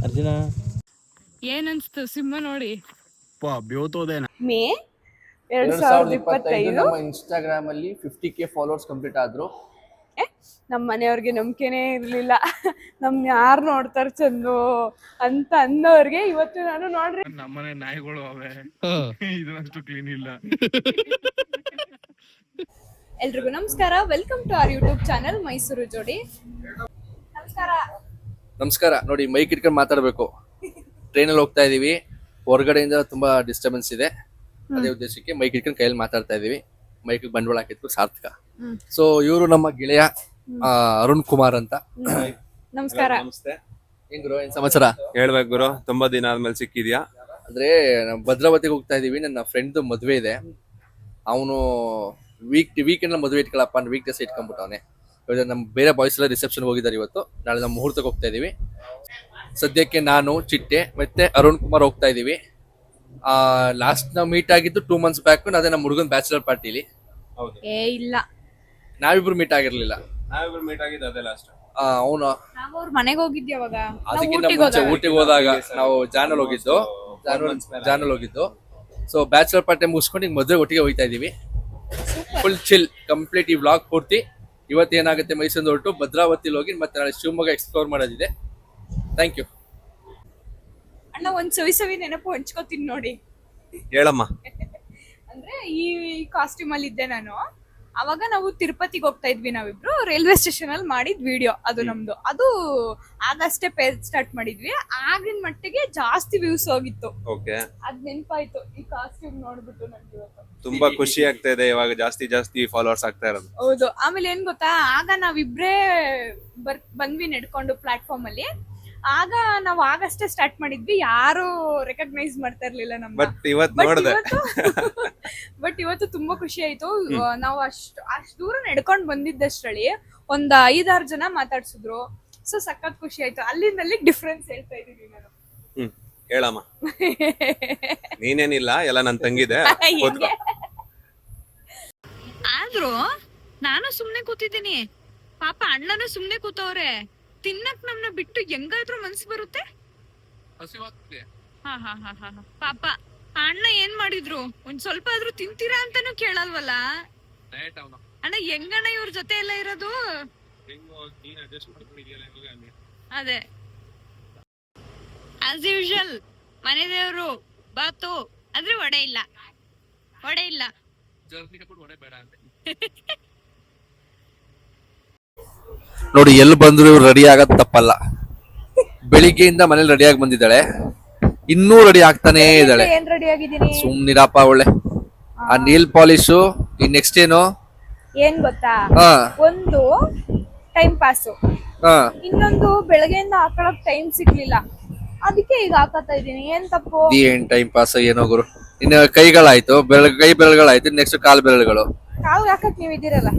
ಅರ್ಜುನ ಏನನ್ಸ್ತು ಸಿಂಹ ನೋಡಿ? ಮೇ 2025 ನಮ್ಮ ಇನ್ಸ್ಟಾಗ್ರಾಮ್ ಅಲ್ಲಿ 50K ಫಾಲೋವರ್ಸ್ ಕಂಪ್ಲೀಟ್ ಆದ್ರು. ನಮ್ಮ ಮನೆಯವ್ರಿಗೆ ನಂಬಿಕೆನೇ ಇರ್ಲಿಲ್ಲ, ನಮ್ ಯಾರು ನೋಡ್ತಾರ ಚಂದು ಅಂತ ಅನ್ನೋರ್ಗೆ ಇವತ್ತು ನಾನು ನೋಡ್ರಿ ನಮ್ಮನೆ ನಾಯಿಗಳು ಅವೆ, ಇದಷ್ಟು ಕ್ಲೀನ್ ಇಲ್ಲ. ಎಲ್ರಿಗೂ ನಮಸ್ಕಾರ, welcome to our YouTube channel Mysuru ಜೋಡಿ. ನಮಸ್ಕಾರ. ನೋಡಿ, ಮೈಕ್ ಇಟ್ಕೊಂಡು ಮಾತಾಡ್ಬೇಕು. ಟ್ರೈನಲ್ಲಿ ಹೋಗ್ತಾ ಇದೀವಿ, ಹೊರಗಡೆಯಿಂದ ತುಂಬಾ ಡಿಸ್ಟರ್ಬೆನ್ಸ್ ಇದೆ. ಅದೇ ಉದ್ದೇಶಕ್ಕೆ ಮೈಕ್ ಇಟ್ಕೊಂಡು ಕೈಯಲ್ಲಿ ಮಾತಾಡ್ತಾ ಇದೀವಿ. ಮೈಕ್ ಬಂಡವಾಳ ಹಾಕಿದ್ಕು ಸಾರ್ಥಕ. ಸೊ ಇವರು ನಮ್ಮ ಗೆಳೆಯ ಅರುಣ್ ಕುಮಾರ್ ಅಂತ. ನಮಸ್ಕಾರ. ಹೆಂಗ್ ಗುರು, ಏನ್ ಸಮಾಚಾರ? ಹೇಳ್ಬೇಕು ಗುರು, ತುಂಬಾ ದಿನ ಆದ್ಮೇಲೆ ಸಿಕ್ಕಿದ್ಯಾ. ಅಂದ್ರೆ ನಾವು ಭದ್ರಾವತಿಗೆ ಹೋಗ್ತಾ ಇದೀವಿ. ನನ್ನ ಫ್ರೆಂಡ್ ಮದ್ವೆ ಇದೆ. ಅವನು ವೀಕೆಂಡ್ ಮದುವೆ ಇಟ್ಕೊಳಪ್ಪ ಅಂದ್ರೆ ವೀಕ್ ಡೇಸ್ ಇಟ್ಕೊಂಡ್ಬಿಟ್ಟವನೆ. ಇವಾಗ ನಮ್ಮ ಬೇರೆ ಬಾಯ್ಸ್ ಎಲ್ಲ ರಿಸೆಪ್ಷನ್ ಹೋಗಿದ್ದಾರೆ ಇವತ್ತು. ನಾಳೆ ನಮ್ಮ ಮುಹೂರ್ತಕ್ಕೆ ಹೋಗ್ತಾ ಇದೀವಿ. ಸದ್ಯಕ್ಕೆ ನಾನು, ಚಿಟ್ಟೆ ಮತ್ತೆ ಅರುಣ್ ಕುಮಾರ್ ಹೋಗ್ತಾ ಇದೀವಿ. ಲಾಸ್ಟ್ ನಾವು ಮೀಟ್ ಆಗಿದ್ದು 2 months ಬ್ಯಾಕ್. ಅದೇ ನಮ್ಮ ಹುಡುಗನ್ ಬ್ಯಾಚುಲರ್ ಪಾರ್ಟಿಲಿ. ಇಲ್ಲ, ನಾವಿಬ್ರು ಮೀಟ್ ಆಗಿರ್ಲಿಲ್ಲ. ಮೀಟ್ ಆಗಿದ್ದು ಅದೇ ಲಾಸ್ಟ್. ಅವನು ನಾವು ಅವ್ರ ಮನೆಗೆ ಹೋಗಿದ್ವಿ ಅವಾಗ. ಅದಕ್ಕಿಂತ ಮುಂಚೆ ಊಟಿಗೆ ಹೋದಾಗ ನಾವು ಜಾನಲ್ಲಿ ಹೋಗಿದ್ದು. ಸೊ ಬ್ಯಾಚುಲರ್ ಪಾರ್ಟಿ ಮುಗಿಸ್ಕೊಂಡು ಈಗ ಮದುವೆ ಒಟ್ಟಿಗೆ ಹೋಗ್ತಾ ಇದೀವಿ. ಫುಲ್ ಚಿಲ್ ಕಂಪ್ಲೀಟ್ ಈ ವ್ಲಾಗ್ ಪೂರ್ತಿ. ಇವತ್ತು ಏನಾಗುತ್ತೆ, ಮೈಸೂರಿಂದ ಹೊರಟು ಭದ್ರಾವತಿಲಿ ಹೋಗಿ ಮತ್ತೆ ನಾಳೆ ಶಿವಮೊಗ್ಗ ಎಕ್ಸ್ಪ್ಲೋರ್ ಮಾಡೋದಿದೆ. ಥ್ಯಾಂಕ್ ಯು ಅಣ್ಣ. ಒಂದ್ ಸವಿ ನೆನಪು ಹಂಚ್ಕೋತೀನಿ ನೋಡಿ. ಹೇಳಮ್ಮ. ಅಂದ್ರೆ ಈ ಕಾಸ್ಟ್ಯೂಮ್ ಅಲ್ಲಿ ಇದ್ದೆ ನಾನು. ಅವಾಗ ನಾವು ತಿರುಪತಿಗೆ ಹೋಗ್ತಾ ಇದ್ವಿ ನಾವಿಬ್ರು. ರೈಲ್ವೆ ಸ್ಟೇಷನ್ ಅಲ್ಲಿ ಮಾಡಿದ್ ವಿಡಿಯೋ ಅದು ನಮ್ದು. ಅದು ಆಗಷ್ಟೇ ಪೇಜ್ ಸ್ಟಾರ್ಟ್ ಮಾಡಿದ್ವಿ. ಆಗಿನ ಮಟ್ಟಿಗೆ ಜಾಸ್ತಿ ವ್ಯೂಸ್ ಹೋಗಿತ್ತು. ಅದ್ ನೆನಪಾಯ್ತು ಈ ಕಾಸ್ಟ್ಯೂಮ್ ನೋಡ್ಬಿಟ್ಟು ನನ್ಗೆ ಇವತ್ತು. ತುಂಬಾ ಖುಷಿ ಆಗ್ತಾ ಇದೆ, ಇವಾಗ ಜಾಸ್ತಿ ಫಾಲೋವರ್ಸ್ ಆಗ್ತಾ ಇರೋದು. ಹೌದು. ಆಮೇಲೆ ಏನ್ ಗೊತ್ತಾ, ಆಗ ನಾವಿಬ್ರೇ ಬಂದ್ವಿ ನಡ್ಕೊಂಡು ಪ್ಲಾಟ್ಫಾರ್ಮ್ ಅಲ್ಲಿ. ಆಗ ನಾವು ಆಗಷ್ಟೇ ಸ್ಟಾರ್ಟ್ ಮಾಡಿದ್ವಿ, ಯಾರು ರೆಕಗ್ನೈಸ್ ಮಾಡ್ತಾ ಇರ್ಲಿಲ್ಲ ನಮ್ಗೆ. ಬಟ್ ಇವತ್ತು ತುಂಬಾ ಖುಷಿ ಆಯ್ತು. ನಾವು ಅಷ್ಟ್ ದೂರ ನಡ್ಕೊಂಡ್ ಬಂದಿದ್ದಷ್ಟರಲ್ಲಿ ಒಂದ್ 5-6 ಜನ ಮಾತಾಡ್ಸಿದ್ರು. ಸೊ ಸಖತ್ ಖುಷಿ ಆಯ್ತು. ಅಲ್ಲಿಂದಲ್ಲಿ ಡಿಫ್ರೆನ್ಸ್ ಹೇಳ್ತಾ ಇದೀನಿ ನಾನು. ಹೇಳಮ್ಮ. ನೀನೇನಿಲ್ಲ, ಎಲ್ಲ ನನ್ ತಂಗಿದೆ. ಆದ್ರೂ ನಾನು ಸುಮ್ನೆ ಕೂತಿದ್ದೀನಿ, ಪಾಪ ಅಣ್ಣನು ಸುಮ್ನೆ ಕೂತವ್ರೆ. ತಿನ್ನಕ್ ನಮ್ನ ಬಿಟ್ಟು ಹೆಂಗಾದ್ರೂ ಮನ್ಸು ಬರುತ್ತೆ. ಪಾಪ ಅಣ್ಣ ಏನ್ ಮಾಡಿದ್ರು, ಒಂದ್ ಸ್ವಲ್ಪ ಆದ್ರೂ ತಿಂತೀರಾ ಅಂತಾನು ಕೇಳಲ್ವಲ್ಲ ಅಣ್ಣ. ಹೆಂಗಣ್ಣ ಇವ್ರ ಜೊತೆ ಎಲ್ಲ ಇರೋದು? ಅದೇ ಆಸ್ ಯೂಶುವಲ್ ಮನೆ ದೇವ್ರು ಬಾತು ಆದ್ರೆ ವಡೆ ಇಲ್ಲ. ನೋಡಿ, ಎಲ್ಲಿ ಬಂದ್ರು ಇವ್ರು ರೆಡಿ ಆಗೋದ್ ತಪ್ಪಲ್ಲ. ಬೆಳಿಗ್ಗೆಯಿಂದ ಮನೇಲಿ ರೆಡಿಯಾಗಿ ಬಂದಿದ್ದಾಳೆ, ಇನ್ನೂ ರೆಡಿ ಆಗ್ತಾನೇ ಇದ್ದಾಳೆ. ಸುಮ್ನಿರಪ್ಪ ಒಳ್ಳೆ. ಆ ನೀಲ್ ಪಾಲಿಶು. ಈ ನೆಕ್ಸ್ಟ್ ಏನು ಏನ್ ಗೊತ್ತಾ, ಒಂದು ಟೈಮ್ ಪಾಸ್, ಇನ್ನೊಂದು ಬೆಳಗ್ಗೆಯಿಂದ ಹಾಕೊಳಕ್ ಟೈಮ್ ಸಿಗ್ಲಿಲ್ಲ, ಅದಕ್ಕೆ ಈಗ ಹಾಕತಾ ಇದೀನಿ. ಏನ್ ತಪ್ಪು? ಏನ್ ಟೈಮ್ ಪಾಸ್ ಏನೋ ಗುರು. ಇನ್ನು ಕೈಗಳಾಯ್ತು, ಕೈ ಬೆರಳುಗಳಾಯ್ತು, ನೆಕ್ಸ್ಟ್ ಕಾಲ್ ಬೆರಳುಗಳು. ಕಾಲ್ ಹಾಕಕ್ ನೀವ್ ಇದೀರಲ್ಲ.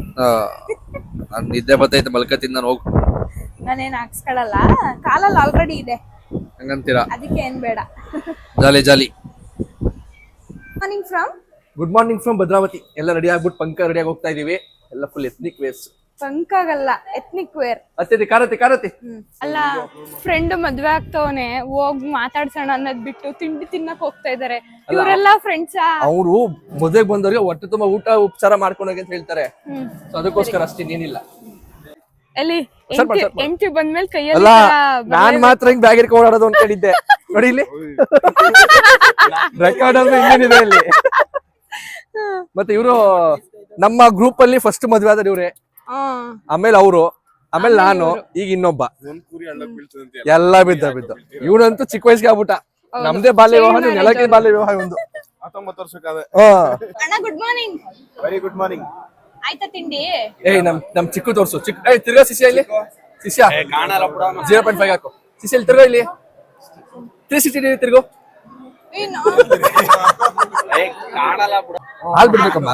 ನಿದ್ದೆ ಬರ್ತೈತೆ, ಮಲ್ಕತೀನಿ ನಾನು. ಹೋಗು. ನಾನೇನ್ ಹಾಕ್ಸ್ಕೊಳಲ್ಲ, ಕಾಲಲ್ಲಿ ಆಲ್ರೆಡಿ ಇದೆ ಹಂಗಂತೀರಾ? ಅದಕ್ಕೆ ಏನ್ ಬೇಡ. Jolly. Good morning from Bhadravati. ಎಲ್ಲ ರೆಡಿ ಆಗ್ಬಿಟ್ಟು ಪಂಕ ರೆಡಿಯಾಗಿ ಹೋಗ್ತಾ ಇದೀವಿ. ಎಲ್ಲ ಫುಲ್ ಎತ್ನಿಕ್ ವೇರ್ಸ್. ಪಂಕಾಗಲ್ಲ, ಎತ್ನಿಕ್ ವೇರ್. ಕಾರತಿ. ಅಲ್ಲ, ಫ್ರೆಂಡ್ ಮದ್ವೆ ಆಗ್ತವನೆ, ಹೋಗ್ ಮಾತಾಡ್ಸೋಣ ಅನ್ನೋದ್ ಬಿಟ್ಟು ತಿಂಡಿ ತಿನ್ನಕ್ ಹೋಗ್ತಾ ಇದಾರೆ. ಇವರೆಲ್ಲ ಫ್ರೆಂಡ್ಸ್. ಅವರು ಮದ್ವೆಗ್ ಬಂದವ್ರಿಗೆ ಹೊಟ್ಟೆ ತುಂಬಾ ಊಟ ಉಪಚಾರ ಮಾಡ್ಕೊಂಡೋಗಿ ಅಂತ ಹೇಳ್ತಾರೆ. ಸೊ ಅದಕ್ಕೋಸ್ಕರ ಅಷ್ಟೇ, ಏನಿಲ್ಲ. ಅಲ್ಲಿ ಎಂಟಿ ಬಂದ್ಮೇಲೆ ಕೈಯಲ್ಲಿ ಅಲ್ಲ, ನಾನ್ ಮಾತ್ರ ಹಿಂಗ್ ಬ್ಯಾಗ್ ಇಟ್ಕೊಂಡು ಓಡಾಡೋದು ಅಂತ ಹೇಳಿದ್ದೆ. ನೋಡಿ ಇಲ್ಲಿ ರೆಕಾರ್ಡ್ ಅಂದ್ರೆ ಇನ್ನೇನಿದೆ ಇಲ್ಲಿ. ಮತ್ತೆ ಇವರು ನಮ್ಮ ಗ್ರೂಪ್ ಅಲ್ಲಿ ಫಸ್ಟ್ ಮದ್ವೆ ಆದ್ರೆ ಇವ್ರೆ, ಆಮೇಲೆ ಅವರು, ಆಮೇಲೆ ನಾನು, ಈಗ ಇನ್ನೊಬ್ಬ. ಎಲ್ಲ ಬಿದ್ದ. ಇವನಂತೂ ಚಿಕ್ಕ ವಯಸ್ಸಿಗೆ ಆಗ್ಬಿಟ್ಟ. ನಮ್ದೇ ಬಾಲ್ಯ ವಿವಾಹ, ನೆಲಕ್ಕೆ ಬಾಲ್ಯ ವಿವಾಹ ಒಂದು 19 ವರ್ಷಕ್ಕಾದ. Good morning. Very good morning. ಆಯ್ತಾ ತಿಂಡಿ? ನಮ್ ಚಿಕ್ಕ ತೋರ್ಸು. ತಿರ್ಗಾ ಶಿಷ್ಯ ಇಲ್ಲಿ. ಶಿಷ್ಯ 0.5 ಹಾಕು. ಶಿಷ್ಯ ಇಲ್ಲಿ ತಿರ್ಗಾ, ಇಲ್ಲಿ 360 ತಿರ್ಗೋ. ಹಾಲ್ ಬಿಡ್ಬೇಕಮ್ಮ.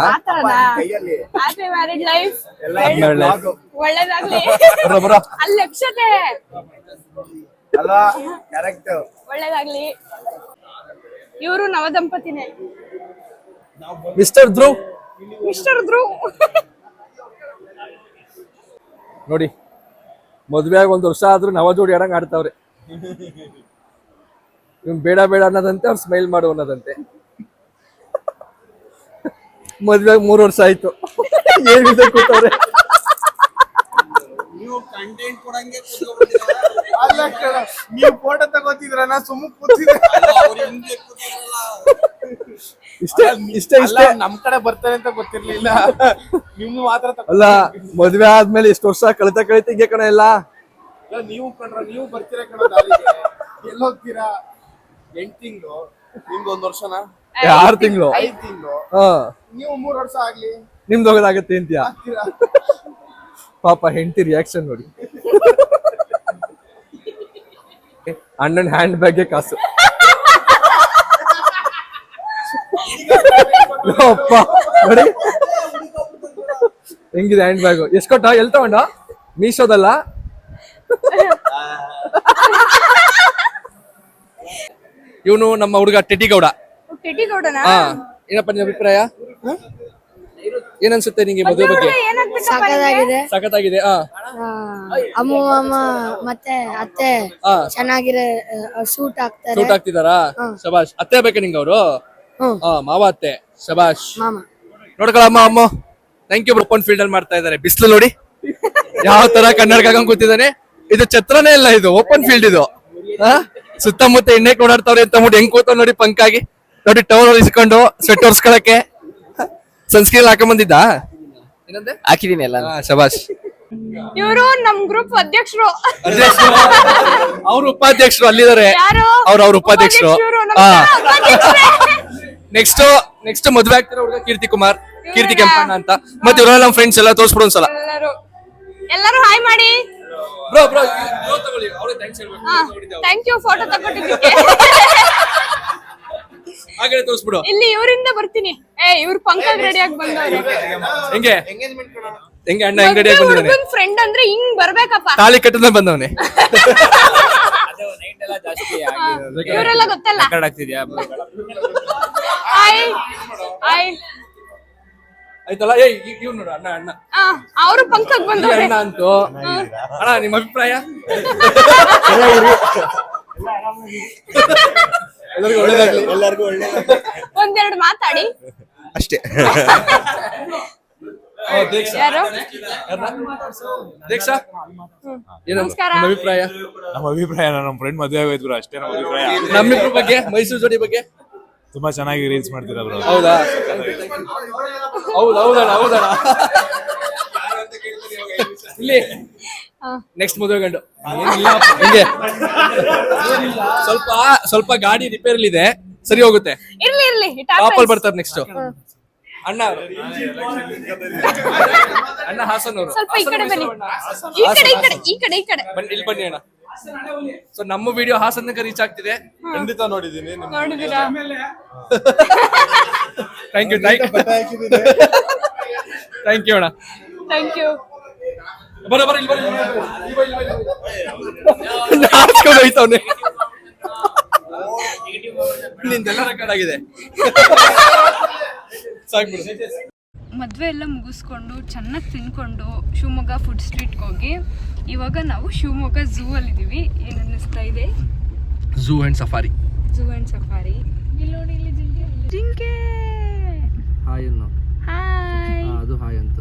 Happy married life. ಒಳ್ಳೇದಾಗ್ಲಿ. ಅಲ್ಲಿ ಅಕ್ಷತೆ ಒಳ್ಳೇದಾಗ್ಲಿ. ಇವರು ನವದಂಪತಿನೇ. ಮಿಸ್ಟರ್ ಧ್ರುವ್. ನೋಡಿ ಮದ್ವೆ ಆಗಿ 1 ವರ್ಷ ಆದ್ರೂ ನವ ಜೋಡಿ ಆಡಂಗ್ ಆಡ್ತಾವ್ರೆ. ಇವ್ನ್ ಬೇಡ ಬೇಡ ಅನ್ನೋದಂತೆ, ಅವ್ರು ಸ್ಮೈಲ್ ಮಾಡು ಅನ್ನೋದಂತೆ. ಮದ್ವೆ ಆಗಿ 3 ವರ್ಷ ಆಯ್ತು. ಏನಿದೆ ಕೂತವ್ರೆ. ನೀವು ಕಂಟೆಂಟ್ ಕೊಡಂಗೆ ಅಲ್ಲ ಕಣ, ನೀವು ಫೋಟೋ ತಗೋತಿದ್ರನ ಸುಮ್ಮನೆ ಕೂತಿದ್ರೆ ಇಷ್ಟೇ ನಮ್ ಕಡೆ ಬರ್ತಾರೆ ಅಂತ ಗೊತ್ತಿರ್ಲಿಲ್ಲ. ನಿಮ್ ಮಾತ್ರ ಅಲ್ಲ, ಮದ್ವೆ ಆದ್ಮೇಲೆ ಎಷ್ಟು ವರ್ಷ ಕಳಿತ ಹಿಂಗೆ ಕಣ ಎಲ್ಲ. ನೀವು ಕಂಡ್ರ ನೀವು ಬರ್ತೀರಾ ಕಣ ದಾರಿಗೆ. ಎಲ್ಲಿ ಹೋಗ್ತೀರಾ? 8 ತಿಂಗಳು, ನಿಮ್ದು 1 ವರ್ಷನ 6 ತಿಂಗಳು 5 ತಿಂಗಳು, ನೀವು 3 ವರ್ಷ ಆಗ್ಲಿ ನಿಮ್ದು ಹೋಗೋದಾಗತ್ತೆ ಅಂತೀಯ. ಆಗ್ತೀರಾ? ಪಾಪ ಹೆಂಡತಿ ರಿಯಾಕ್ಷನ್ ನೋಡಿ. ಅಣ್ಣನ ಹ್ಯಾಂಡ್ ಬ್ಯಾಗ್ಗೆ ಕಾಸು. ಅಪ್ಪ ನೋಡಿ ಹೆಂಗಿದೆ ಹ್ಯಾಂಡ್ ಬ್ಯಾಗು. ಎಷ್ಟ್ ಕೊಟ್ಟ? ಎಲ್ ತಗೊಂಡ? ಮೀಶೋದಲ್ಲ. ಇವನು ನಮ್ಮ ಹುಡುಗ ಟೆಟಿಗೌಡ. ಟೆಟಿಗೌಡನಾ? ಹಾ, ಏನಪ್ಪ ನಿನ್ನ ಅಭಿಪ್ರಾಯ? ಏನನ್ಸುತ್ತೆ ನಿಂಗೆ ಮದುವೆ ಬಗ್ಗೆ? ಸಖತ್ತಾಗಿದೆ. ಅಮ್ಮ ಅಮ್ಮ ಮತ್ತೆ ಅತ್ತೆ ಚೆನ್ನಾಗಿರೋ ಸೂಟ್ ಆಗ್ತಿದಾರಾ? ಶಬಾಷ್. ಅತ್ತೆ ಬೇಕಾ ನಿಂಗೆ ಅವರು? ಮಾವ ಅತ್ತೆ. ಶಬಾಷ್. ನೋಡ್ಕೊಳಮ್ಮ ಅಮ್ಮ. Thank you. ಓಪನ್ ಫೀಲ್ಡ್ ಅಲ್ಲಿ ಮಾಡ್ತಾ ಇದಾರೆ. ಬಿಸಿಲು ನೋಡಿ ಯಾವ ತರ ಕನ್ನಡ ಹಾಕೊಂಡ್ ಕೂತಿದ್ದಾನೆ. ಇದು ಛತ್ರನೇ ಇಲ್ಲ, ಇದು ಓಪನ್ ಫೀಲ್ಡ್. ಇದು ಸುತ್ತಮುತ್ತ ಎಣ್ಣೆ ಓಡಾಡ್ತಾವ್ರೆ ಅಂತ ಮುಟ್ಟು ಹೆಂಗ್ ಕೂತಾವ್ ನೋಡಿ ಪಂಕಾಗಿ. ನೋಡಿ ಟವರ್ ಇಸ್ಕೊಂಡು ಸ್ವೆಟ್ ಒರ್ಸ್ಕೊಳಕ್ಕೆ ಸನ್ಸ್ಕ್ರೀನ್ ಹಾಕೊಂಡ್ ಬಂದಿದ್ದ. ಹಾಕಿದೀನಿ ಎಲ್ಲ. ಶಬಾಷ್. ಇವರು ನಮ್ ಗ್ರೂಪ್ ಅಧ್ಯಕ್ಷರು. ಅವ್ರ ಉಪಾಧ್ಯಕ್ಷರು ಅಲ್ಲಿದ್ದಾರೆ. ಅವ್ರ ಉಪಾಧ್ಯಕ್ಷರು. ನೆಕ್ಸ್ಟ್ ಮದ್ವೆ ಆಗ್ತಿರೋ ಹುಡುಗ ಕೀರ್ತಿ ಕೆಂಪಣ್ಣ ಅಂತ. ಮತ್ತೆ ಇವರೆಲ್ಲ ನಮ್ಮ ಫ್ರೆಂಡ್ಸ್ ಎಲ್ಲ ತೋರ್ಸ್ಬಿಡು ಒಂದ್ಸಲ. ಎಲ್ಲರೂ ಹಾಯ್ ಮಾಡಿ. ಬ್ರೋ ಥ್ಯಾಂಕ್ ಯು ಫೋಟೋ ತಗೊಂಡಿದ್ದಕ್ಕೆ. ಹಾಗೆ ತೋರ್ಸ್ಬಿಡು. ಇಲ್ಲಿ ಇವರಿಂದ ಬರ್ತೀನಿ. ಇವ್ರು ಪಂಕಜ್ ರೆಡಿ ಆಗಿ ಬಂದವ್ರೆ. ಹೆಂಗೆ ಅಣ್ಣ ಹೆಂಗ್ ರೆಡಿ ಆಗಿ ಬಂದಿದ್ದಾನೆ? ಫ್ರೆಂಡ್ ಅಂದ್ರೆ ಹಿಂಗ್ ಬರ್ಬೇಕಪ್ಪ. ತಾಳಿ ಕಟ್ಟದ ಬಂದವನೆ. ಇವರೆಲ್ಲ ಗೊತ್ತಲ್ಲ. Hi hi. ಆಯ್ತಲ್ಲ. ಇವ್ ನೋಡು ಅಣ್ಣ. ಅವರು ಪಂಕಜ್ ಬಂದವ್ರೆ. ಅಣ್ಣ ಅಂತೂ. ಅಣ್ಣ ನಿಮ್ಮ ಅಭಿಪ್ರಾಯ? ಎಲ್ಲರಿಗೂ ಒಳ್ಳೆ ಒಂದೆರಡು ಮಾತಾಡಿ ಅಷ್ಟೇ. ಯಾರು? ನಮಸ್ಕಾರ. ಅಭಿಪ್ರಾಯ? ನಮ್ಮ ಅಭಿಪ್ರಾಯ ನಮ್ಮ ಫ್ರೆಂಡ್ ಮದುವೆ ಆಗೋಯ್ತು ಅಷ್ಟೇ. ನಮ್ಮ ಅಭಿಪ್ರಾಯ ನಮ್ಮಿಬ್ರ ಬಗ್ಗೆ, ಮೈಸೂರು ಜೋಡಿ ಬಗ್ಗೆ ತುಂಬಾ ಚೆನ್ನಾಗಿ ರೀಲ್ಸ್ ಮಾಡ್ತೀರಾ ಬ್ರೋ. ಹೌದಾ? ಹೌದಣ್ಣ. ಇಲ್ಲಿ ನೆಕ್ಸ್ಟ್ ಮದುವೆ ಗಂಡು ಹಿಂಗೆ ಸ್ವಲ್ಪ ಗಾಡಿ ರಿಪೇರ್ ಇದೆ, ಸರಿ ಹೋಗುತ್ತೆ. ಇರ್ಲಿ ಟಾಪಲ್ ಬರ್ತಾರೆ ನೆಕ್ಸ್ಟ್. ಅಣ್ಣ ಹಾಸನ್ ಅವರು. ಸ್ವಲ್ಪ ಈ ಕಡೆ ಬನ್ನಿ. ಈ ಕಡೆ ಬನ್ನಿ, ಇಲ್ಲಿ ಬನ್ನಿ ಅಣ್ಣ. ಸೊ ನಮ್ಮ ವಿಡಿಯೋ ಹಾಸನಕ್ಕೆ ರೀಚ್ ಆಗ್ತಿದೆ. ಖಂಡಿತ ನೋಡಿದೀನಿ. ನೋಡಿದೀರಾ? ಥ್ಯಾಂಕ್ ಯು ಅಣ್ಣ. Thank you. ಹೋಯ್ತವನೆ. ನಿಂದೆಲ್ಲ ರೆಕಾರ್ಡ್ ಆಗಿದೆ. ಮದುವೆ ಎಲ್ಲ ಮುಗಿಸ್ಕೊಂಡು ಚೆನ್ನಾಗಿ ತಿನ್ಕೊಂಡು ಶಿವಮೊಗ್ಗ ಫುಡ್ ಸ್ಟ್ರೀಟ್ಗೆ ಹೋಗಿ ಇವಾಗ ನಾವು ಶಿವಮೊಗ್ಗ ಝೂ ಅಲ್ಲಿದ್ದೀವಿ. ಏನು ಅನ್ನಿಸ್ತಾ ಇದೆ? Zoo and safari. ಇಲ್ಲಿ ನೋಡಿ, ಇಲ್ಲಿ ಜಿಂಕೆ. ಹಾಯ್ ಅನ್ನು. ಹಾಯ್ ಅದು ಹಾಯ್ ಅಂತ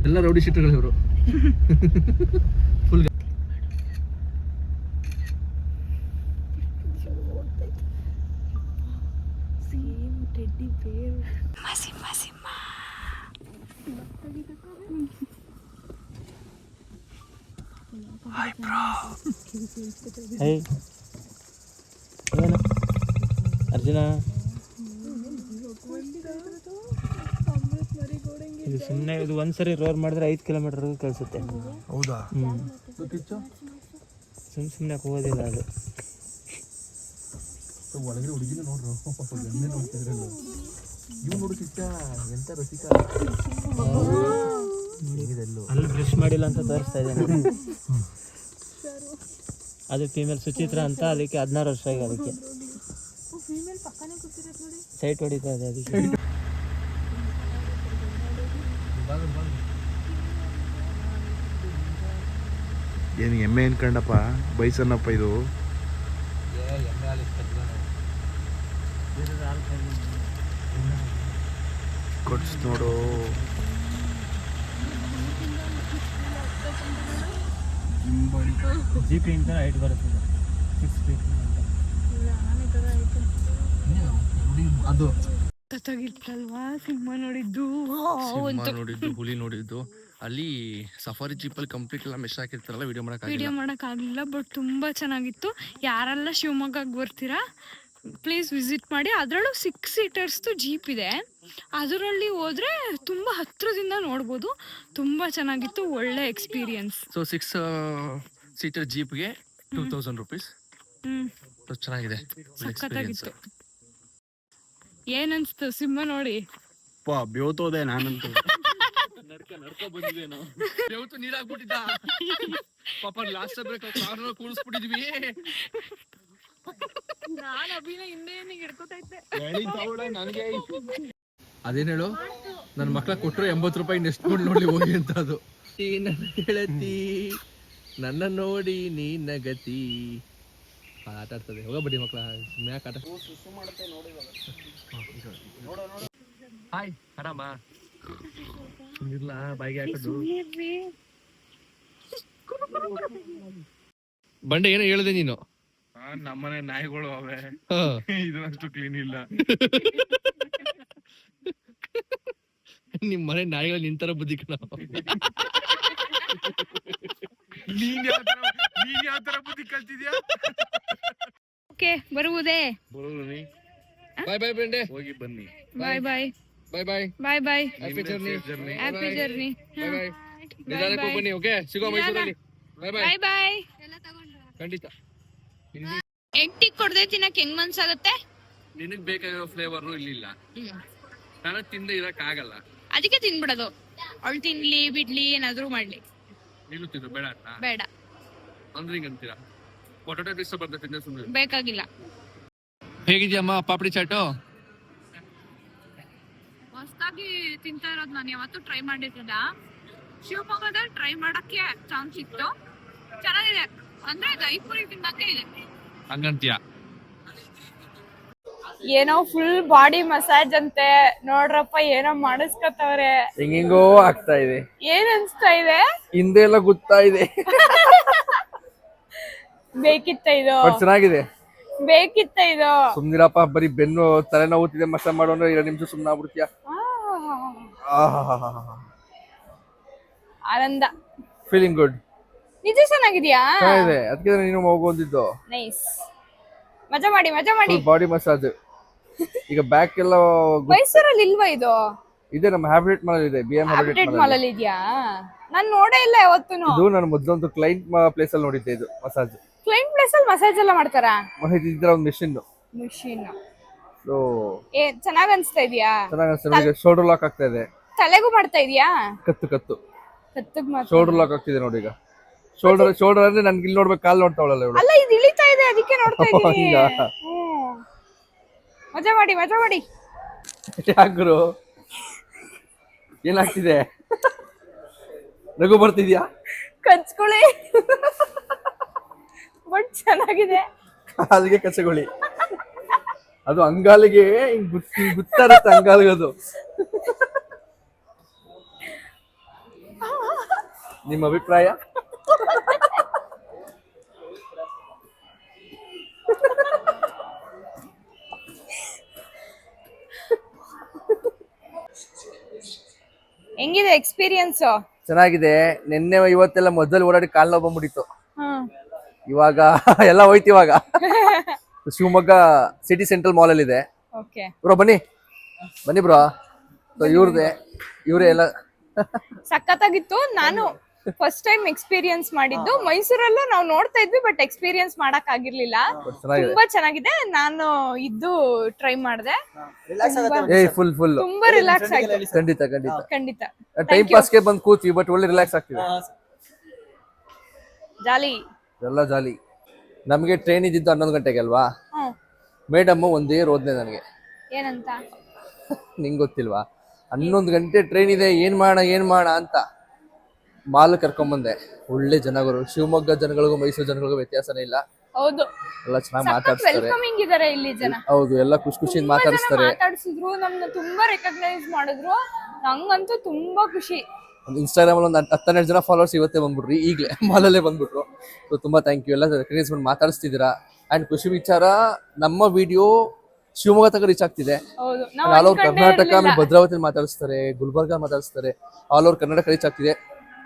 ಎಲ್ಲ ರೌಡಿ ಶೀಟರ್ಗಳು ಇವರು. ಫುಲ್ ಏನು ಅರ್ಜುನ, ಇದು ಸುಮ್ಮನೆ ಇದು ಒಂದ್ಸರಿ ರೋರ್ ಮಾಡಿದ್ರೆ 5 ಕಿಲೋಮೀಟರ್ ಕಳಿಸುತ್ತೆ. ಹೌದಾ? ಸುಮ್ಮನೆ ಹೋಗೋದಿಲ್ಲ ಅದು. ಒಳಗಡೆ ಹುಡುಗಿನ ನೋಡ್ರು, ಎಣ್ಣೆ ನೋಡ್ತಿದ್ರಲ್ಲ. ಇವ್ ನೋಡು ಚಿಕ್ಕ ಎಂತ ರಸಿಕ. ಅಲ್ಲಿ ಬ್ರಷ್ ಮಾಡಿಲ್ಲ ಅಂತ ತೋರಿಸ್ತಾ ಇದ್ದೇನೆ. ಅದು ಫೀಮೇಲ್ ಸುಚಿತ್ರ ಅಂತ, ಅದಕ್ಕೆ 16 ವರ್ಷ ಆಗಿ. ಅದಕ್ಕೆ ಸೈಟ್ ಹೊಡಿತಾ ಇದೆ ಅದಕ್ಕೆ. ಏನು ಎಮ್ಮೆ ಅನ್ಕಂಡಪ್ಪ, ಬೈಸನ್ನಪ್ಪ ಇದು. ಕೊಡ್ಸ್ ನೋಡು. ಜಿ.ಪಿ ಅಂತ ಹೈಟ್ ಬರುತ್ತೆ 6 ಫೀಟ್ ಅದು ಕತ್ತಾಗಿತ್ತಲ್ವಾ ಸಿಂಹ ನೋಡಿದ್ದು. ನೋಡಿದ್ದು, ಹುಲಿ ನೋಡಿದ್ದು. ಅಲ್ಲಿ ಸಫಾರಿ ಜೀಪ್ ಅಲ್ಲಿ ಕಂಪ್ಲೀಟ್ ಎಲ್ಲ ಮೆಶ್ ಹಾಕಿರ್ತಾರಲ್ಲ, ವಿಡಿಯೋ ಮಾಡೋಕ್ಕಾಗಲಿಲ್ಲ. ಬಟ್ ತುಂಬ ಚೆನ್ನಾಗಿತ್ತು. ಯಾರೆಲ್ಲ ಶಿವಮೊಗ್ಗಕ್ಕೆ ಬರ್ತೀರಾ ಪ್ಲೀಸ್ ವಿಸಿಟ್ ಮಾಡಿ. ಅದರಲ್ಲೂ 6 ಸೀಟರ್ಸ್ದು ಜೀಪ್ ಇದೆ. ಅದರಲ್ಲಿ ಹೋದರೆ ತುಂಬ ಹತ್ತಿರದಿಂದ ನೋಡ್ಬೋದು. ತುಂಬ ಚೆನ್ನಾಗಿತ್ತು, ಒಳ್ಳೆ ಎಕ್ಸ್ಪೀರಿಯನ್ಸ್. ಸೊ 6 ಸೀಟರ್ ಜೀಪ್ಗೆ 2000 rupees. ಚೆನ್ನಾಗಿದೆ, ಸಖತ್ತಾಗಿತ್ತು. ಏನನ್ಸ್ತು ಸಿಂಹ ನೋಡಿ? ಬೇವತೋದೆ ನಾನಂತೂ. ನಡ್ಕೊ ಬಂದಿದ್ದೇನು ಯಾವತ್ತು ನೀರಾಗ್ಬಿಟ್ಟಿದ್ದ ಪಾಪ. ಲಾಸ್ಟ್ ಕಾರ್ನ ಕೂಡಿಸ್ಬಿಟ್ಟಿದ್ವಿ. ನಾನು ಅಭಿನ ಹಿಂದೆ ಹಿಡ್ಕೊತಾ ಇದ್ದೆ. ಅದೇನ್ ಹೇಳು, ನನ್ನ ಮಕ್ಳ ಕೊಟ್ಟರು 80 ರೂಪಾಯಿ ನೆಕ್ಸ್ಟ್ ನೋಡಿ ಹೋಗಿ ಅಂತ. ಅದು ಹೇಳತಿ ನನ್ನ ನೋಡಿ ನೀ ನಗತಿ ಆಟ ಆಡ್ತದೆ. ಹೋಗ ಬಡ್ಡಿ ಮಕ್ಳ ಮ್ಯಾಕ್ ಆಟ. ಹಾಯ್ ಆರಾಮ ಇಲ್ಲ ಬಾಯಿಗೆ ಹಾಕೋದು. ಬಂಡೆ ಏನೋ ಹೇಳಿದೆ ನೀನು. ನಮ್ಮನೆ ನಾಯಿಗಳು ಅವೆ, ಇದನ್ನಷ್ಟು ಕ್ಲೀನ್ ಇಲ್ಲ. ನಿಮ್ ಮನೆ ನಾಯಿಗಳು ನಿಂತರ ಬುದ್ಧಿ ಕಣ. ನೀನ್ ಯಾವ ತರ ಬುದ್ಧಿ ಕಲ್ತಿದ್ಯಾ? ಓಕೆ, ಬರುವುದೇ? ಬಾಯ್ ಬಾಯ್ ಬಂಡೆ, ಹೋಗಿ ಬನ್ನಿ. Bye bye bye bye bye bye. Happy journey. Happy journey. Bye bye. ನಿಧಾನಕ್ಕೆ ಬನ್ನಿ. ಓಕೆ, ಸಿಗೋ ಮೈಸೂರಲ್ಲಿ. ಬಾಯ್ ಬಾಯ್. ಬಾಯ್ ಬಾಯ್. ಖಂಡಿತ. ಎಂಟಿ ಕೊಡದೆ ತಿನ್ನಕ್ ಹೆಂಗ್ ಮನ್ಸಾಗತ್ತೆ? ನಿನಗ್ ಬೇಕಾಗಿರೋ ಫ್ಲೇವರ್ ಇಲ್ಲಿಲ್ಲ, ನನಗ್ ತಿಂದ ಇರಕ್ ಆಗಲ್ಲ. ಅದಕ್ಕೆ ತಿನ್ಬಿಡೋದು. ಅವಳು ತಿನ್ಲಿ ಬಿಡ್ಲಿ ಏನಾದ್ರು ಮಾಡ್ಲಿ. ನೀನು ತಿನ್ನು ಬೇಡ ಅಂತ ಬೇಡ ಅಂದ್ರೆ ಹಿಂಗ ಅಂತೀರಾ? ಪೊಟೊಟೊ ಡಿಸ್ ಬರ್ತೈತೆ ಸುಮ್ಮನೆ. ಬೇಕಾಗಿಲ್ಲ. ಹೇಗಿದ್ಯಮ್ಮ ಪಾಪಡಿ ಚಾಟು? ಹೊಸದಾಗಿ ತಿಂತಾ ಇರೋದು. ನಾನು ಯಾವತ್ತೂ ಟ್ರೈ ಮಾಡಿರ್ಲಿಲ್ಲ. ಶಿವಮೊಗ್ಗದಲ್ಲಿ ಟ್ರೈ ಮಾಡಕ್ಕೆ ಚಾನ್ಸ್ ಇತ್ತು. ಚೆನ್ನಾಗಿದೆ, ಅಂದ್ರೆ ದೈಪುರಿ ತಿನ್ನಕ್ಕೆ ಇದೆ. ಹಂಗಂತೀಯ? ಏನೋ ಫುಲ್ ಬಾಡಿ ಮಸಾಜ್ ಅಂತೆ ನೋಡ್ರಪ್ಪ, ಏನೋ ಮಾಡಿಸ್ಕೊತವ್ರೆ. ಹೆಂಗೋ ಆಗ್ತಾ ಇದೆ. ಏನ್ ಅನ್ಸ್ತಾ ಇದೆ? ಹಿಂದೆ ಎಲ್ಲ ಗೊತ್ತಾ ಇದೆ. ಬೇಕಿತ್ತ ಇದು? ಚೆನ್ನಾಗಿದೆ. ಬೇಕಿತ್ತ ಇದು? ಸುಮ್ನಿರಪ್ಪ, ಬರೀ ಬೆನ್ನು ತಲೆನೋವುತ್ತಿದೆ ಮಸಾಜ್ ಮಾಡೋ ಅಂದ್ರೆ 2 ನಿಮಿಷ ಸುಮ್ನ ಆಗ್ಬಿಡ್ತೀಯ. ಆನಂದ. Feeling good. ನಿಜ ಚೆನ್ನಾಗಿದ್ಯಾ? ಚೆನ್ನಾಗಿದೆ, ಅದಕ್ಕೆ ನೀನು ಹೋಗೋದಿದ್ದು. ನೈಸ್. ಮಜಾ ಮಾಡಿ ಮಜಾ ಮಾಡಿ. Body massage. ಈಗ ಬ್ಯಾಕ್ ಎಲ್ಲ ಮೈಸೂರಲ್ಲಿ ಇಲ್ವಾ ಇದು? ಇದೆ, ನಮ್ಮ ಹ್ಯಾಬಿಟೇಟ್ ಮಾಲ್ ಇದೆ. BM ಹ್ಯಾಬಿಟೇಟ್ ಮಾಲ್ ಅಲ್ಲಿ ಇದೆಯಾ? ನಾನ್ ನೋಡೇ ಇಲ್ಲ ಯಾವತ್ತೂನು. ಇದು ನಾನು ಮೊದಲೊಂದು ಕ್ಲೈಂಟ್ ಪ್ಲೇಸ್ ಅಲ್ಲಿ ನೋಡಿದ್ದೆ. ಇದು ಮಸಾಜ್ ಕ್ಲೈಂಟ್ ಪ್ಲೇಸ್ ಅಲ್ಲಿ ಮಸಾಜ್ ಎಲ್ಲ ಮಾಡ್ತಾರಾ? ಇದ್ರ ಒಂದು ಮಿಷಿನ್. ಸೊ ಚೆನ್ನಾಗ್ ಅನ್ಸ್ತಾ ಇದೆಯಾ? ಚೆನ್ನಾಗಿ ಅನ್ಸುತ್ತೆ. ಶೋಲ್ಡರ್ ಲಾಕ್ ಆಗ್ತಾ ಇದೆ. ತಲೆಗೂ ಮಾಡ್ತಾ ಇದೀಯಾ? ಕತ್ತು ಕತ್ತಿಗ್ ಮಾತ್ರ. ಶೋಲ್ಡರ್ ಲಾಕ್ ಆಗ್ತಿದೆ ನೋಡಿ. ಈಗ ಶೋಲ್ಡರ್ ಅಂದ್ರೆ ನನ್ಗೆ ಇಲ್ಲಿ ನೋಡ್ಬೇಕು, ಕಾಲ್ ನೋಡ್ತಾವಳಲ್ಲ ಇವಳು. ಅಲ್ಲ, ಇದು ಇಳಿತಾ ಇದೆ, ಅದಕ್ಕೆ ನೋಡ್ತಾ ಇದೀನಿ. ಮಜಾ ಮಾಡಿ ಮಜಾ ಮಾಡಿ. ಯಾಕ್ರು ಏನಾಗ್ತಿದೆ? ನಗು ಬರ್ತಿದ್ಯಾ? ಕಚ್ಕೊಳ್ಳಿ. ಬಟ್ ಚೆನ್ನಾಗಿದೆ. ಕಾಲಿಗೆ ಕಚ್ಚಗೊಳ್ಳಿ. ಅದು ಅಂಗಾಲಿಗೆ ಗುತ್ತಾ ಇರುತ್ತೆ, ಅಂಗಾಲಿಗೆ. ಅದು ನಿಮ್ಮ ಅಭಿಪ್ರಾಯ? ಹೆಂಗಿದೆ ಎಕ್ಸ್ಪೀರಿಯನ್ಸ್? ಚೆನ್ನಾಗಿದೆ. ನಿನ್ನೆ ಇವತ್ತೆಲ್ಲ ಮೊದಲು ಓಡಾಡಿ ಕಾಲ್ ನೋವು ಬಂದ್ಬಿಟ್ಟಿತ್ತು. ಇವಾಗ ಎಲ್ಲ ಹೋಯ್ತು. ಇವಾಗ ಶಿವಮೊಗ್ಗ ಸಿಟಿ ಸೆಂಟ್ರಲ್ ಮಾಲ್ ಅಲ್ಲಿ ಇದೆ. ಬ್ರೋ ಬನ್ನಿ ಬ್ರೋ. ಇವ್ರೆ ಎಲ್ಲ ಸಖತ್ತಾಗಿತ್ತು. ನಾನು ಫಸ್ಟ್ ಟೈಮ್ ಎಕ್ಸ್ಪೀರಿಯನ್ಸ್ ಮಾಡಿದ್ದು. ಮೈಸೂರಲ್ಲೂ ನಾವು ನೋಡ್ತಾ ಇದ್ವಿ, ಬಟ್ ಎಕ್ಸ್ಪೀರಿಯನ್ಸ್ ಮಾಡಕ್ ಆಗಿರ್ಲಿಲ್ಲ. ತುಂಬಾ ಚೆನ್ನಾಗಿದೆ. ನಾನು ಇದ್ದು ಟ್ರೈ ಮಾಡಿದೆ. ತುಂಬಾ ರಿಲ್ಯಾಕ್ಸ್ ಆಯ್ತು. ಖಂಡಿತ ಟೈಮ್ ಪಾಸ್ಗೆ ಬಂದು ಕೂತ್ವಿ, ಬಟ್ ಒಳ್ಳೆ ರಿಲ್ಯಾಕ್ಸ್ ಆಗ್ತಿದೆ. ಜಾಲಿ, ಎಲ್ಲ ಜಾಲಿ. ನಮಗೆ ಟ್ರೈನ್ ಇದ್ದಿದ್ದು 11 ಗಂಟೆಗೆ ಅಲ್ವಾ? ಮೇಡಮ್ ಒಂದೇ ರೋದ್ನೆ ನನಗೆ. ಏನಂತ? ನಿಂಗೆ ಗೊತ್ತಿಲ್ವಾ? 11 ಗಂಟೆ ಟ್ರೈನ್ ಇದೆ, ಏನ್ ಮಾಡೋಣ ಅಂತ ಮಾಲ್ ಕರ್ಕೊಂಬಂದೆ. ಒಳ್ಳೆ ಜನಗಳು, ಶಿವಮೊಗ್ಗ ಜನಗಳಿಗೂ ಮೈಸೂರು ಜನಗಳಿಗೂ ವ್ಯತ್ಯಾಸನೇ ಇಲ್ಲ. ಹೌದು, ಎಲ್ಲ ಚೆನ್ನಾಗಿ ಮಾತಾಡ್ಸ್ತಾರೆ. ವೆಲ್ಕಮಿಂಗ್ ಇದಾರೆ ಇಲ್ಲಿ ಜನ. ಹೌದು, ಎಲ್ಲ ಖುಷಿಯಿಂದ ಮಾತಾಡಿಸ್ತಾರೆ. ಮಾತಾಡ್ಸಿದ್ರು, ನಮ್ನ ತುಂಬಾ ರೆಕಗ್ನೈಸ್ ಮಾಡಿದ್ರು. ನಂಗಂತೂ ತುಂಬಾ ಖುಷಿ. ಒಂದು ಇನ್ಸ್ಟಾಗ್ರಾಮ್ ಅಲ್ಲಿ ಒಂದು 10-12 ಜನ ಫಾಲೋವರ್ಸ್ ಇವತ್ತೇ ಬಂದ್ಬಿಟ್ರಿ, ಈಗಲೇ ಮಾಲಲ್ಲೇ ಬಂದ್ಬಿಟ್ರು. ಸೊ ತುಂಬಾ ಥ್ಯಾಂಕ್ ಯು, ಎಲ್ಲ ರೆಕಗ್ನೈಸ್ ಮಾಡಿ ಮಾತಾಡಿಸ್ತಿದ್ದೀರಾ. ಅಂಡ್ ಖುಷಿ ವಿಚಾರ, ನಮ್ಮ ವಿಡಿಯೋ ಶಿವಮೊಗ್ಗ ತನಕ ರೀಚ್ ಆಗ್ತಿದೆ. ಹೌದು, ಆಲ್ ಓವರ್ ಕರ್ನಾಟಕ, ಆಮೇಲೆ ಭದ್ರಾವತಿ ಮಾತಾಡಿಸ್ತಾರೆ, ಗುಲ್ಬರ್ಗ ಮಾತಾಡಿಸ್ತಾರೆ, ಆಲ್ ಓವರ್ ಕರ್ನಾಟಕ ರೀಚ್ ಆಗ್ತಿದೆ.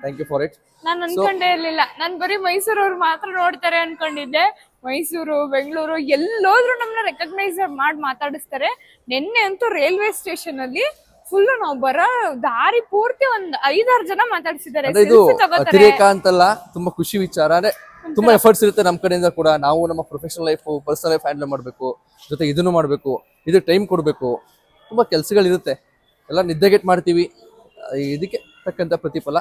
Thank you for it. ನಾನು ಅನ್ಕೊಂಡೇ ಇರ್ಲಿಲ್ಲ, ನಾನ್ ಬರೀ ಮೈಸೂರವ್ರು ಮಾತ್ರ ನೋಡ್ತಾರೆ ಅನ್ಕೊಂಡಿದ್ದೆ. ಮೈಸೂರು, ಬೆಂಗಳೂರು ಎಲ್ಲೋದ್ರು ನಮ್ಮನ್ನ ರೆಕಗ್ನೈಸ್ ಮಾಡಿ ಮಾತಾಡಿಸ್ತಾರೆ. ನಿನ್ನೆ ಅಂತೂ ರೈಲ್ವೆ ಸ್ಟೇಷನ್ ಅಲ್ಲಿ ಫುಲ್ ನಾವು ಬರೋ ದಾರಿ ಪೂರ್ತಿ ಒಂದ್ 5-6 ಜನ ಮಾತಾಡ್ಸಿದ್ದಾರೆ. ಅಂದ್ರೆ ಇದು ಅತಿರೇಕ ಅಂತಲ್ಲ, ತುಂಬಾ ಖುಷಿ ವಿಚಾರ. ಅಂದ್ರೆ ತುಂಬಾ ಎಫರ್ಟ್ಸ್ ಇರುತ್ತೆ ನಮ್ಮ ಕಡೆಯಿಂದ ಕೂಡ. ನಾವು ನಮ್ಮ professional life, personal life handle ಮಾಡಬೇಕು, ಜೊತೆ ಇದನ್ನು ಮಾಡಬೇಕು, ಇದಕ್ಕೆ ಟೈಮ್ ಕೊಡಬೇಕು, ತುಂಬಾ ಕೆಲಸಗಳಿರುತ್ತೆ. ಎಲ್ಲ ನಿದ್ದೆಗೆಟ್ ಮಾಡ್ತೀವಿ, ಇದಕ್ಕೆ ತಕ್ಕಂತ ಪ್ರತಿಫಲ.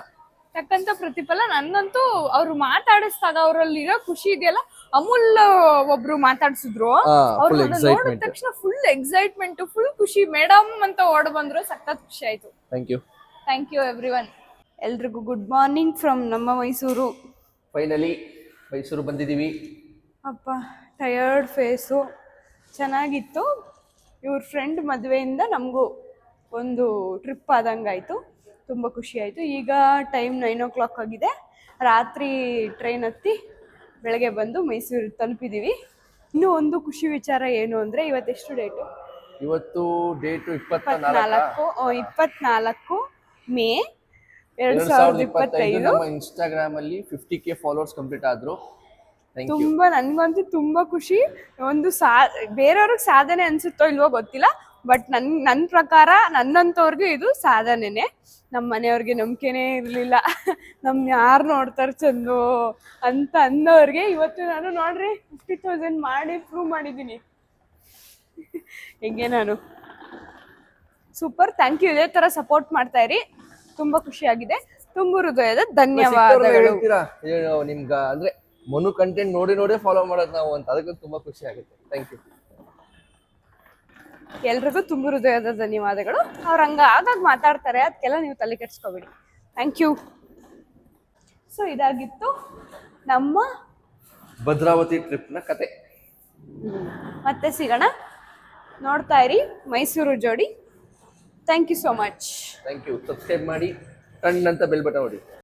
ನನ್ನಂತೂ ಅವ್ರು ಮಾತಾಡಿಸಿದಾಗ ಅವರಲ್ಲಿರೋ ಖುಷಿ ಇದೆಯಲ್ಲ, ಅಮೂಲ್ ಒಬ್ರು ಮಾತಾಡ್ಸಿದ್ರು, ಅವ್ರು ನೋಡಿದ ತಕ್ಷಣ ಫುಲ್ ಎಕ್ಸೈಟ್ಮೆಂಟ್, ಫುಲ್ ಖುಷಿ. ಮೇಡಮ್ ಅಂತ ಓಡ್ ಬಂದ್ರು, ಸಖತ್ ಖುಷಿ ಆಯ್ತು. Thank you everyone. ಎಲ್ರಿಗೂ ಗುಡ್ ಮಾರ್ನಿಂಗ್ ಫ್ರಮ್ ನಮ್ಮ ಮೈಸೂರು. ಫೈನಲಿ ಮೈಸೂರು ಬಂದಿದ್ದೀವಿ. ಅಪ್ಪ, ಟಯರ್ಡ್ ಫೇಸು. ಚೆನ್ನಾಗಿತ್ತು. ಇವ್ರ ಫ್ರೆಂಡ್ ಮದುವೆಯಿಂದ ನಮಗೂ ಒಂದು ಟ್ರಿಪ್ ಆದಂಗಾಯಿತು. ತುಂಬ ಖುಷಿ ಆಯಿತು. ಈಗ ಟೈಮ್ 9 o'clock ಆಗಿದೆ. ರಾತ್ರಿ ಟ್ರೈನ್ ಹತ್ತಿ ಬೆಳಗ್ಗೆ ಬಂದು ಮೈಸೂರು ತಲುಪಿದ್ದೀವಿ. ಇನ್ನೂ ಒಂದು ಖುಷಿ ವಿಚಾರ ಏನು ಅಂದರೆ, ಇವತ್ತೆಷ್ಟು ಡೇಟು? ಇವತ್ತು ಡೇಟು 24 ಮೇ 2025. ನಮ್ಮ ಇನ್ಸ್ಟಾಗ್ರಾಮ್ ಅಲ್ಲಿ 50K ಫಾಲೋವರ್ಸ್ ಕಂಪ್ಲೀಟ್ ಆದ್ರು. ತುಂಬಾ, ನನ್ಗಂತೂ ತುಂಬಾ ಖುಷಿ. ಒಂದು ಬೇರೆಯವ್ರಿಗೆ ಸಾಧನೆ ಅನ್ಸುತ್ತೋ ಇಲ್ವೋ ಗೊತ್ತಿಲ್ಲ, ಬಟ್ ನನ್ನ ಪ್ರಕಾರ ನನ್ನಂತವ್ರಿಗೆ ಇದು ಸಾಧನೆನೆ. ನಮ್ಮ ಮನೆಯವ್ರಿಗೆ ನಂಬಿಕೆನೇ ಇರಲಿಲ್ಲ, ನಮ್ನ ಯಾರು ನೋಡ್ತಾರೆ ಚಂದು ಅಂತ ಅನ್ನೋರ್ಗೆ ಇವತ್ತು ನಾನು ನೋಡ್ರಿ 50,000 ಮಾಡಿ ಪ್ರೂವ್ ಮಾಡಿದ್ದೀನಿ. ಹೆಂಗೆ ನಾನು ಸೂಪರ್. Thank you. ಇದೇ ಥರ ಸಪೋರ್ಟ್ ಮಾಡ್ತಾ ಇರಿ. ತುಂಬ ಖುಷಿಯಾಗಿದೆ. ತುಂಬ ಹೃದಯದ ಧನ್ಯವಾದಗಳು. ನಿಮ್ಗ ಅಂದ್ರೆ ಮನು ಕಂಟೆಂಟ್ ನೋಡಿ ಫಾಲೋ ಮಾಡೋದು ನಾವು ಅಂತ, ಅದಕ್ಕೆ ತುಂಬಾ ಖುಷಿ ಆಗುತ್ತೆ. Thank you. ಎಲ್ರಿಗೂ ತುಂಬ ಹೃದಯದ ಧನ್ಯವಾದಗಳು. ಅವ್ರು ಆಗಾಗ ಮಾತಾಡ್ತಾರೆ, ಅದಕ್ಕೆಲ್ಲ ನೀವು ತಲೆ ಕೆಡಿಸ್ಕೋಬೇಡಿ. Thank you. ಸೊ ಇದಾಗಿತ್ತು ನಮ್ಮ ಭದ್ರಾವತಿ ಟ್ರಿಪ್ನ ಕತೆ. ಮತ್ತೆ ಸಿಗೋಣ. ನೋಡ್ತಾ ಇರಿ ಮೈಸೂರು ಜೋಡಿ. Thank you so much. Thank you. Subscribe ಮಾಡಿ, ಟನ್ ಅಂತ ಬೆಲ್ ಬಟನ್ ಹೊಡಿ.